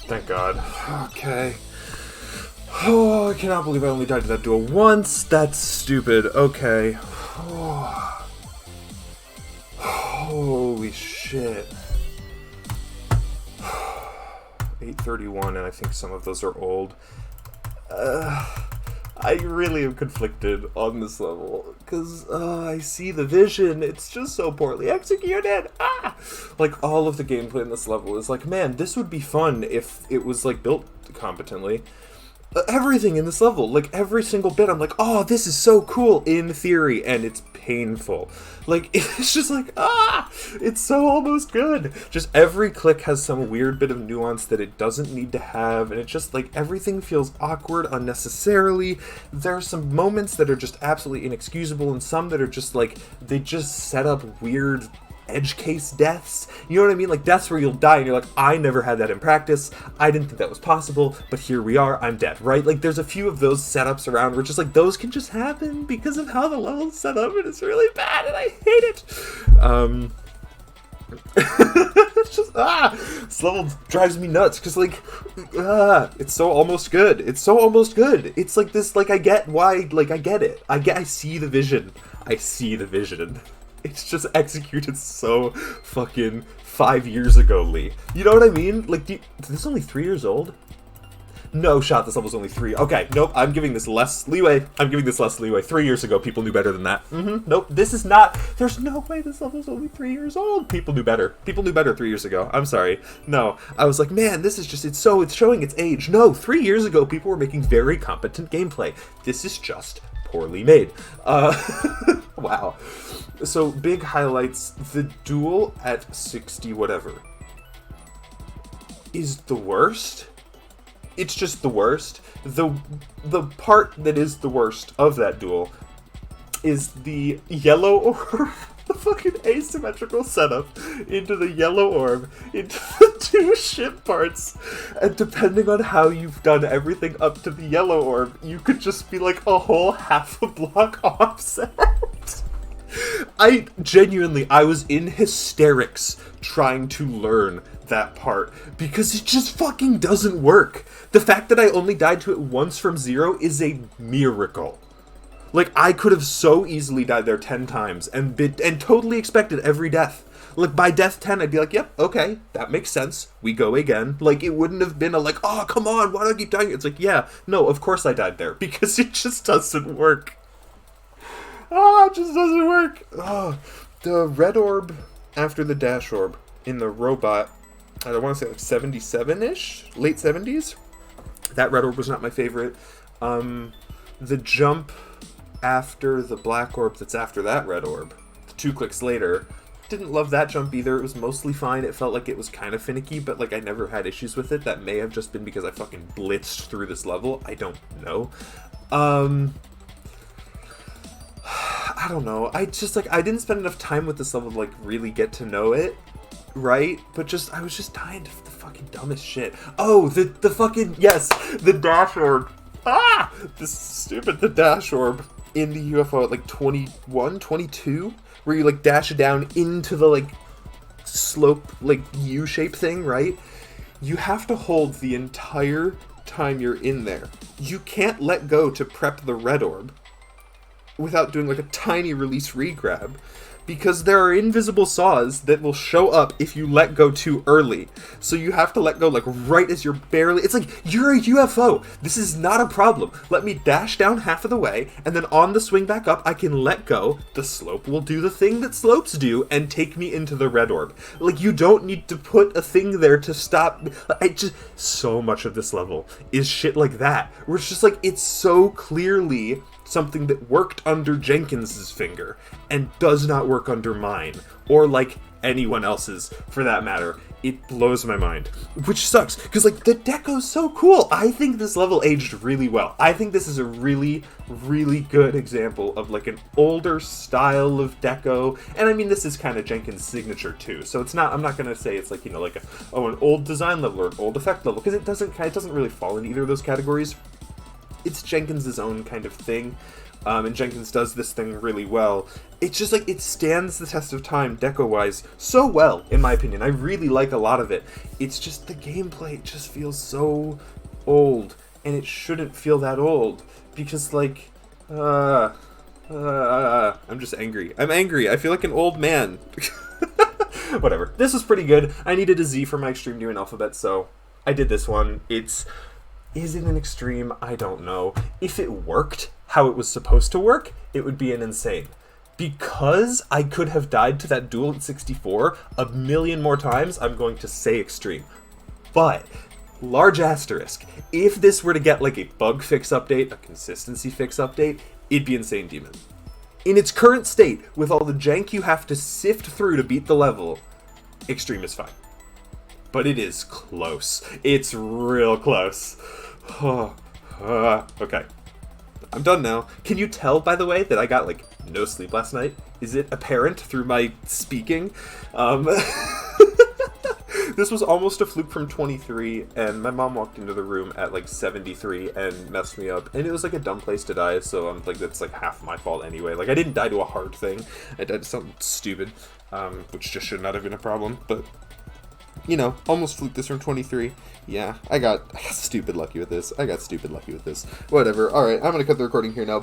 Thank God. Okay. Oh, I cannot believe I only died to that duel once. That's stupid. Okay. Oh. Holy shit. 831, and I think some of those are old. I really am conflicted on this level, because I see the vision, it's just so poorly executed. Like, all of the gameplay in this level is like, man, this would be fun if it was, like, built competently. Everything in this level, like, every single bit, I'm like, oh, this is so cool in theory, and it's painful. Like, it's just like, it's so almost good. Just every click has some weird bit of nuance that it doesn't need to have, and it's just, like, everything feels awkward unnecessarily. There are some moments that are just absolutely inexcusable, and some that are just, like, they just set up weird edge case deaths. You know what I mean? Like, deaths where you'll die and you're like, I never had that in practice. I didn't think that was possible, but here we are, I'm dead, right? Like, there's a few of those setups around where just like, those can just happen because of how the level's set up, and it's really bad, and I hate it. It's just, this level drives me nuts, because, like, it's so almost good. It's so almost good. It's like this, like, I get why, like, I get it. I see the vision. I see the vision. It's just executed so fucking 5 years ago, Lee. You know what I mean? Like, this is only 3 years old? No shot, this level's only 3. Okay, nope, I'm giving this less leeway. 3 years ago, people knew better than that. Nope, this is not. There's no way this level's only 3 years old. People knew better. People knew better 3 years ago. I'm sorry. No, I was like, man, this is just, it's showing its age. No, 3 years ago, people were making very competent gameplay. This is just poorly made. Wow. So, big highlights. The duel at 60 whatever is the worst. It's just the worst. The part that is the worst of that duel is the yellow orb. The fucking asymmetrical setup into the yellow orb, into the two ship parts. And depending on how you've done everything up to the yellow orb, you could just be like a whole half a block offset. I was in hysterics trying to learn that part, because it just fucking doesn't work. The fact that I only died to it once from 0 is a miracle. Like, I could have so easily died there 10 times and totally expected every death. Like, by death 10, I'd be like, yep, okay, that makes sense. We go again. Like, it wouldn't have been a, like, oh, come on, why do I keep dying? It's like, yeah, no, of course I died there, because it just doesn't work. It just doesn't work. The red orb after the dash orb in the robot, I don't want to say like 77-ish, late 70s. That red orb was not my favorite. The jump after the black orb that's after that red orb, 2 clicks later, didn't love that jump either. It was mostly fine. It felt like it was kind of finicky, but like I never had issues with it. That may have just been because I fucking blitzed through this level. I don't know. I don't know. I just, like, I didn't spend enough time with this level to, like, really get to know it, right? But just, I was just dying to the fucking dumbest shit. Oh, the fucking, yes, the dash orb. The dash orb in the UFO at, like, 21, 22, where you, like, dash it down into the, like, slope, like, U-shape thing, right? You have to hold the entire time you're in there. You can't let go to prep the red orb without doing like a tiny release regrab, because there are invisible saws that will show up if you let go too early. So you have to let go like right as you're barely, it's like, you're a UFO. This is not a problem. Let me dash down half of the way, and then on the swing back up, I can let go. The slope will do the thing that slopes do and take me into the red orb. Like, you don't need to put a thing there to stop. So much of this level is shit like that, where it's just like, it's so clearly something that worked under Jenkins's finger and does not work under mine, or like anyone else's for that matter. It blows my mind, which sucks, because like the deco's so cool. I think this level aged really well. I think this is a really, really good example of like an older style of deco, and I mean this is kind of Jenkins' signature too. So it's not, I'm not gonna say it's like, you know, like an old design level or an old effect level, because it doesn't really fall in either of those categories. it's Jenkins' own kind of thing. And Jenkins does this thing really well. It's just like, it stands the test of time, deco-wise, so well, in my opinion. I really like a lot of it. It's just the gameplay just feels so old, and it shouldn't feel that old, because, like, I'm just angry. I'm angry. I feel like an old man. Whatever. This was pretty good. I needed a Z for my Extreme Demon Alphabet, so I did this one. Is it an extreme? I don't know. If it worked how it was supposed to work, it would be an insane. Because I could have died to that duel at 64 a million more times, I'm going to say extreme. But, large asterisk, if this were to get like a bug fix update, a consistency fix update, it'd be Insane Demon. In its current state, with all the jank you have to sift through to beat the level, extreme is fine. But it is close. It's real close. Okay. I'm done now. Can you tell, by the way, that I got, like, no sleep last night? Is it apparent through my speaking? This was almost a fluke from 23, and my mom walked into the room at, like, 73 and messed me up. And it was, like, a dumb place to die, so I'm like, that's, like, half my fault anyway. Like, I didn't die to a hard thing. I died to something stupid, which just should not have been a problem, but... You know, almost fluked this from 23. Yeah, I got stupid lucky with this. Whatever. Alright, I'm gonna cut the recording here now.